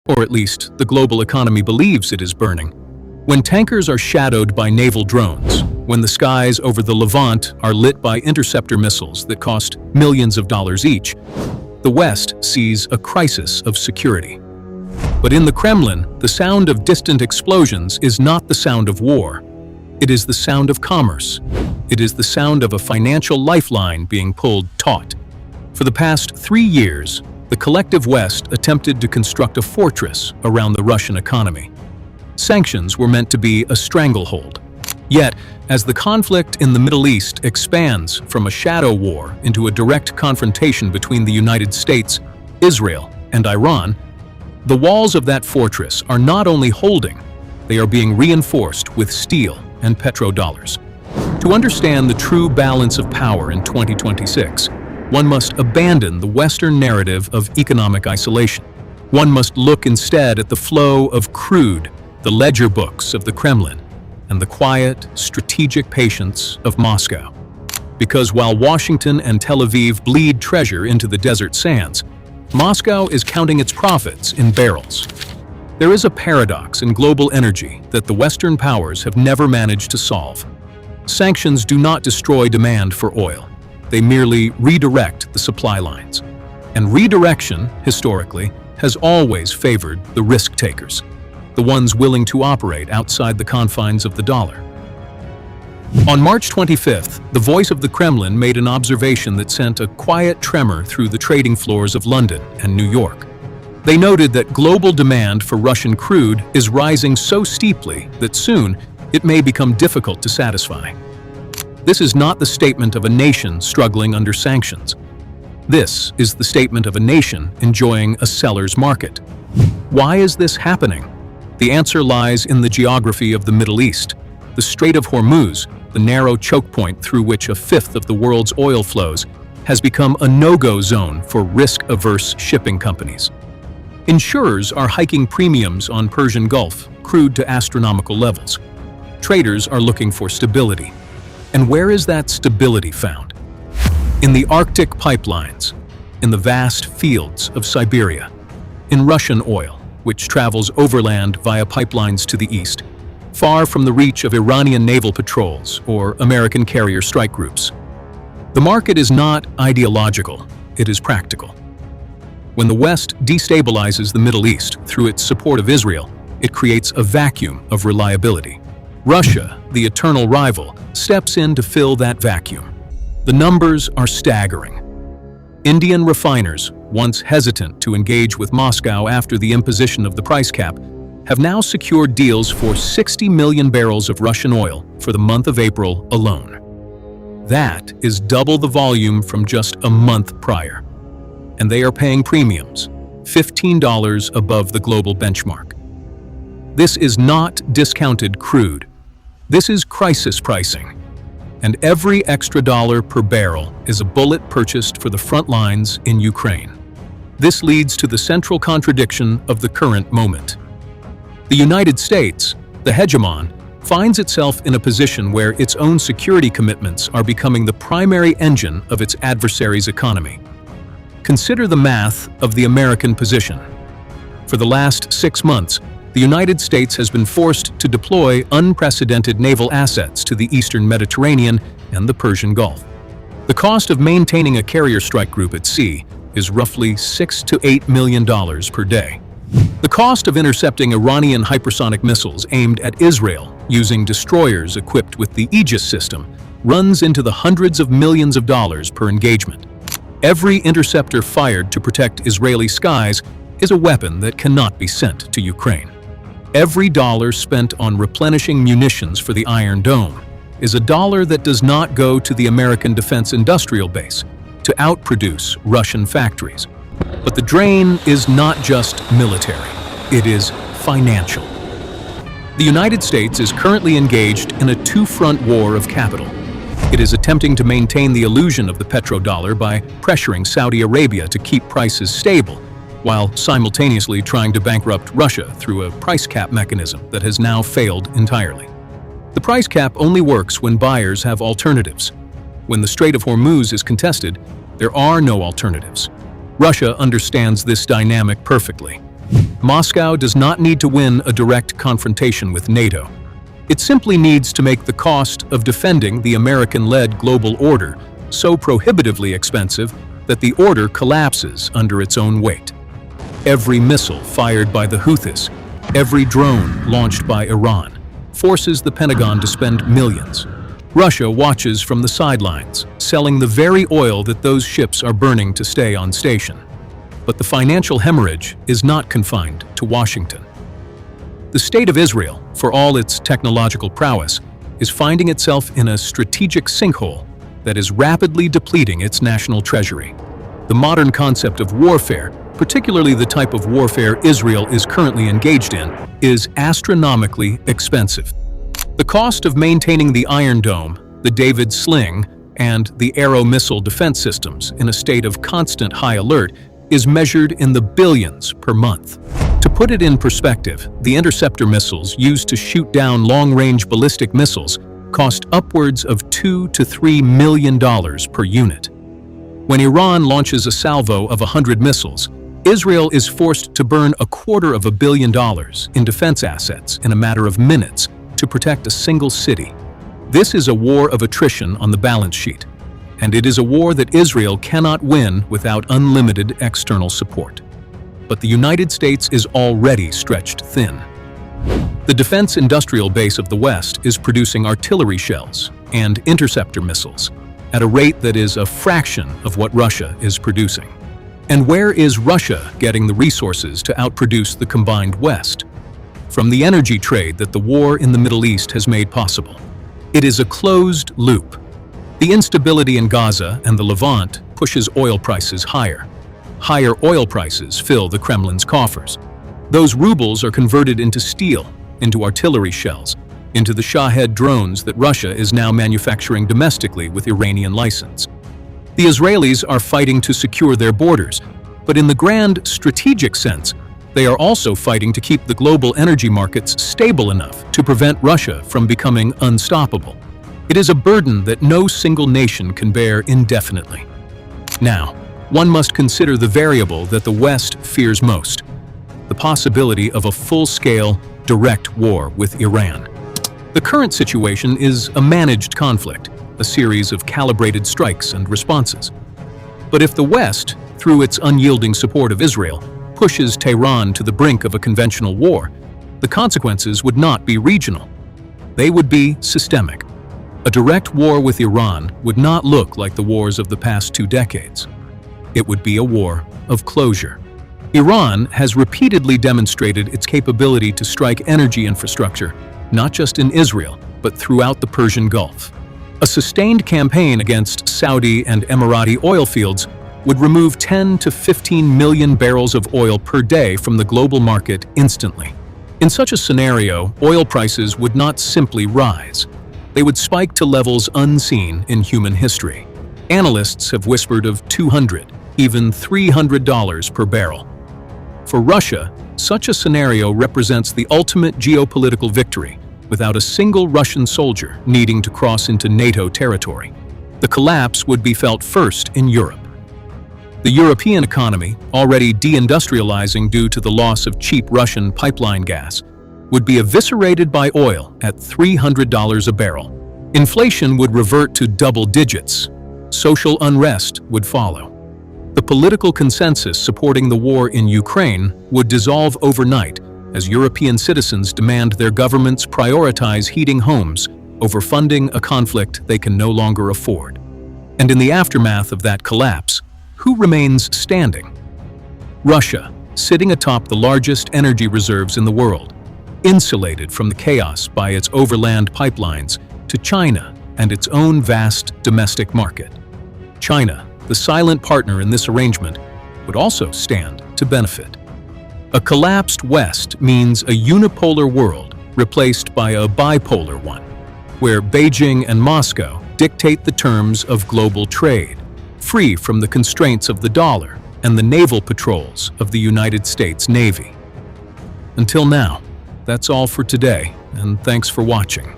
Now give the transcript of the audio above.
or at least the global economy believes it is burning. When tankers are shadowed by naval drones, when the skies over the Levant are lit by interceptor missiles that cost millions of dollars each, the West sees a crisis of security. But in the Kremlin, the sound of distant explosions is not the sound of war. It is the sound of commerce. It is the sound of a financial lifeline being pulled taut. For the past 3 years, the collective West attempted to construct a fortress around the Russian economy. Sanctions were meant to be a stranglehold. Yet, as the conflict in the Middle East expands from a shadow war into a direct confrontation between the United States, Israel, and Iran, the walls of that fortress are not only holding, they are being reinforced with steel and petrodollars. To understand the true balance of power in 2026, one must abandon the Western narrative of economic isolation. One must look instead at the flow of crude, the ledger books of the Kremlin, and the quiet, strategic patience of Moscow. Because while Washington and Tel Aviv bleed treasure into the desert sands, Moscow is counting its profits in barrels. There is a paradox in global energy that the Western powers have never managed to solve. Sanctions do not destroy demand for oil. They merely redirect the supply lines. And redirection, historically, has always favored the risk-takers, the ones willing to operate outside the confines of the dollar. On March 25th, the voice of the Kremlin made an observation that sent a quiet tremor through the trading floors of London and New York. They noted that global demand for Russian crude is rising so steeply that soon it may become difficult to satisfy. This is not the statement of a nation struggling under sanctions. This is the statement of a nation enjoying a seller's market. Why is this happening? The answer lies in the geography of the Middle East. The Strait of Hormuz, the narrow choke point through which a fifth of the world's oil flows, has become a no-go zone for risk-averse shipping companies. Insurers are hiking premiums on Persian Gulf crude to astronomical levels. Traders are looking for stability. And where is that stability found? In the Arctic pipelines, in the vast fields of Siberia, in Russian oil, which travels overland via pipelines to the east, far from the reach of Iranian naval patrols or American carrier strike groups. The market is not ideological, it is practical. When the West destabilizes the Middle East through its support of Israel, it creates a vacuum of reliability. Russia, the eternal rival, steps in to fill that vacuum. The numbers are staggering. Indian refiners, once hesitant to engage with Moscow after the imposition of the price cap, have now secured deals for 60 million barrels of Russian oil for the month of April alone. That is double the volume from just a month prior. And they are paying premiums, $15 above the global benchmark. This is not discounted crude. This is crisis pricing. And every extra dollar per barrel is a bullet purchased for the front lines in Ukraine. This leads to the central contradiction of the current moment. The United States, the hegemon, finds itself in a position where its own security commitments are becoming the primary engine of its adversary's economy. Consider the math of the American position. For the last 6 months, the United States has been forced to deploy unprecedented naval assets to the Eastern Mediterranean and the Persian Gulf. The cost of maintaining a carrier strike group at sea is roughly $6 to $8 million per day. The cost of intercepting Iranian hypersonic missiles aimed at Israel using destroyers equipped with the Aegis system runs into the hundreds of millions of dollars per engagement. Every interceptor fired to protect Israeli skies is a weapon that cannot be sent to Ukraine. Every dollar spent on replenishing munitions for the Iron Dome is a dollar that does not go to the American defense industrial base to outproduce Russian factories. But the drain is not just military, it is financial. The United States is currently engaged in a two-front war of capital. It is attempting to maintain the illusion of the petrodollar by pressuring Saudi Arabia to keep prices stable, while simultaneously trying to bankrupt Russia through a price cap mechanism that has now failed entirely. The price cap only works when buyers have alternatives. When the Strait of Hormuz is contested, there are no alternatives. Russia understands this dynamic perfectly. Moscow does not need to win a direct confrontation with NATO. It simply needs to make the cost of defending the American-led global order so prohibitively expensive that the order collapses under its own weight. Every missile fired by the Houthis, every drone launched by Iran, forces the Pentagon to spend millions. Russia watches from the sidelines, selling the very oil that those ships are burning to stay on station. But the financial hemorrhage is not confined to Washington. The State of Israel, for all its technological prowess, is finding itself in a strategic sinkhole that is rapidly depleting its national treasury. The modern concept of warfare, particularly the type of warfare Israel is currently engaged in, is astronomically expensive. The cost of maintaining the Iron Dome, the David Sling, and the Arrow missile defense systems in a state of constant high alert is measured in the billions per month. To put it in perspective, the interceptor missiles used to shoot down long-range ballistic missiles cost upwards of $2 to $3 million per unit. When Iran launches a salvo of 100 missiles, Israel is forced to burn $250 million in defense assets in a matter of minutes to protect a single city. This is a war of attrition on the balance sheet, and it is a war that Israel cannot win without unlimited external support. But the United States is already stretched thin. The defense industrial base of the West is producing artillery shells and interceptor missiles at a rate that is a fraction of what Russia is producing. And where is Russia getting the resources to outproduce the combined West? From the energy trade that the war in the Middle East has made possible. It is a closed loop. The instability in Gaza and the Levant pushes oil prices higher. Higher oil prices fill the Kremlin's coffers. Those rubles are converted into steel, into artillery shells, into the Shahed drones that Russia is now manufacturing domestically with Iranian license. The Israelis are fighting to secure their borders, but in the grand strategic sense, they are also fighting to keep the global energy markets stable enough to prevent Russia from becoming unstoppable. It is a burden that no single nation can bear indefinitely. Now, one must consider the variable that the West fears most: the possibility of a full-scale, direct war with Iran. The current situation is a managed conflict, a series of calibrated strikes and responses. But if the West, through its unyielding support of Israel, pushes Tehran to the brink of a conventional war, the consequences would not be regional. They would be systemic. A direct war with Iran would not look like the wars of the past 2 decades. It would be a war of closure. Iran has repeatedly demonstrated its capability to strike energy infrastructure, not just in Israel, but throughout the Persian Gulf. A sustained campaign against Saudi and Emirati oil fields would remove 10 to 15 million barrels of oil per day from the global market instantly. In such a scenario, oil prices would not simply rise. They would spike to levels unseen in human history. Analysts have whispered of $200, even $300 per barrel. For Russia, such a scenario represents the ultimate geopolitical victory, without a single Russian soldier needing to cross into NATO territory. The collapse would be felt first in Europe. The European economy, already deindustrializing due to the loss of cheap Russian pipeline gas, would be eviscerated by oil at $300 a barrel. Inflation would revert to double digits. Social unrest would follow. The political consensus supporting the war in Ukraine would dissolve overnight as European citizens demand their governments prioritize heating homes over funding a conflict they can no longer afford. And in the aftermath of that collapse, who remains standing? Russia, sitting atop the largest energy reserves in the world, insulated from the chaos by its overland pipelines to China and its own vast domestic market. China, the silent partner in this arrangement, would also stand to benefit. A collapsed West means a unipolar world replaced by a bipolar one, where Beijing and Moscow dictate the terms of global trade, free from the constraints of the dollar and the naval patrols of the United States Navy. Until now, that's all for today, and thanks for watching.